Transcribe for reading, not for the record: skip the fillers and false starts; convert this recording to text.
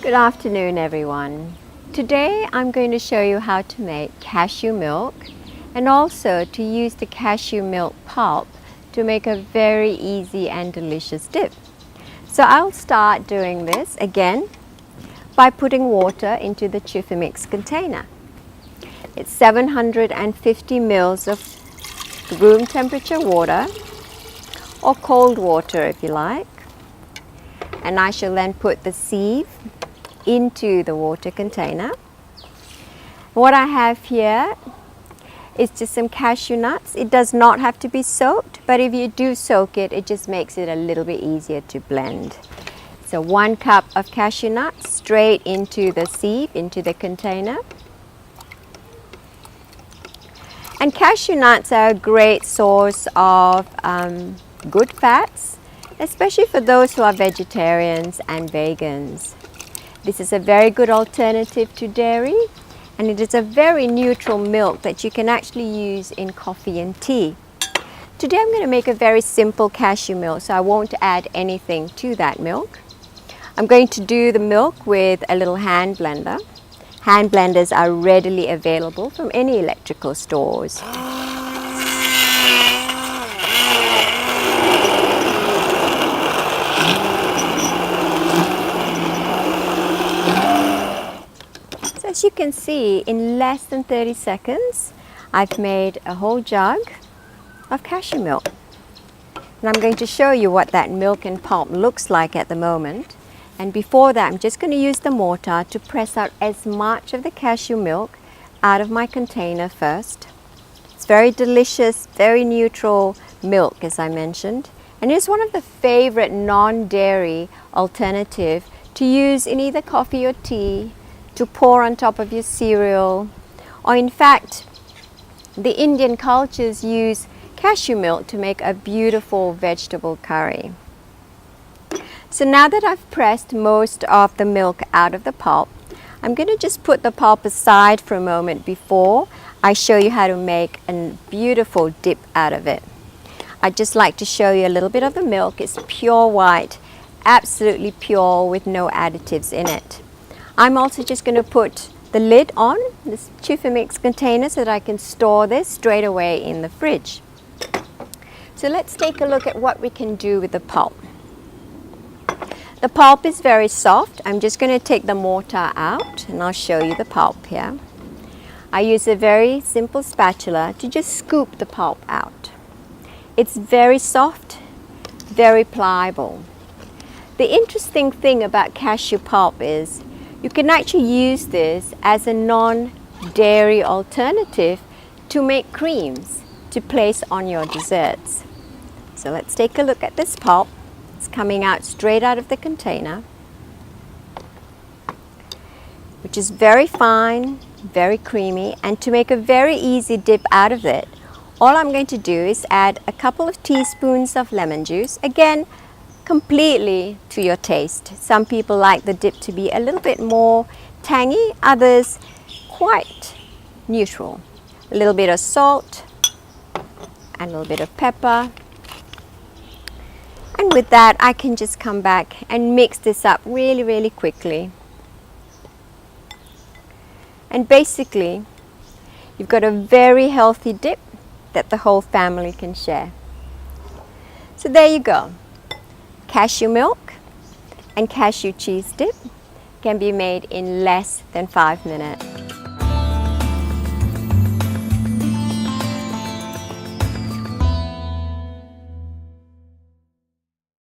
Good afternoon, everyone. Today I'm going to show you how to make cashew milk and also to use the cashew milk pulp to make a very easy and delicious dip. So I'll start doing this again by putting water into the ChufaMix container. It's 750 mils of room temperature water or cold water if you like. And I shall then put the sieve into the water container. What I have here is just some cashew nuts. It does not have to be soaked, but if you do soak it, it just makes it a little bit easier to blend. So 1 cup of cashew nuts straight into the sieve, into the container. And cashew nuts are a great source of good fats, especially for those who are vegetarians and vegans. This is a very good alternative to dairy, and it is a very neutral milk that you can actually use in coffee and tea. Today I'm going to make a very simple cashew milk, so I won't add anything to that milk. I'm going to do the milk with a little hand blender. Hand blenders are readily available from any electrical stores. As you can see, in less than 30 seconds, I've made a whole jug of cashew milk. And I'm going to show you what that milk and pulp looks like at the moment. And before that, I'm just going to use the mortar to press out as much of the cashew milk out of my container first. It's very delicious, very neutral milk, as I mentioned. And it's one of the favorite non-dairy alternative to use in either coffee or tea, to pour on top of your cereal, or in fact, the Indian cultures use cashew milk to make a beautiful vegetable curry. So now that I've pressed most of the milk out of the pulp, I'm going to just put the pulp aside for a moment before I show you how to make a beautiful dip out of it. I'd just like to show you a little bit of the milk. It's pure white, absolutely pure with no additives in it. I'm also just going to put the lid on this ChufaMix container so that I can store this straight away in the fridge. So let's take a look at what we can do with the pulp. The pulp is very soft. I'm just going to take the mortar out and I'll show you the pulp here. I use a very simple spatula to just scoop the pulp out. It's very soft, very pliable. The interesting thing about cashew pulp is you can actually use this as a non-dairy alternative to make creams to place on your desserts. So let's take a look at this pulp. It's coming out straight out of the container, which is very fine, very creamy, and to make a very easy dip out of it, all I'm going to do is add a couple of teaspoons of lemon juice. Again, completely to your taste. Some people like the dip to be a little bit more tangy, others quite neutral. A little bit of salt and a little bit of pepper. And with that, I can just come back and mix this up really, really quickly. And basically, you've got a very healthy dip that the whole family can share. So there you go. Cashew milk and cashew cheese dip can be made in less than 5 minutes.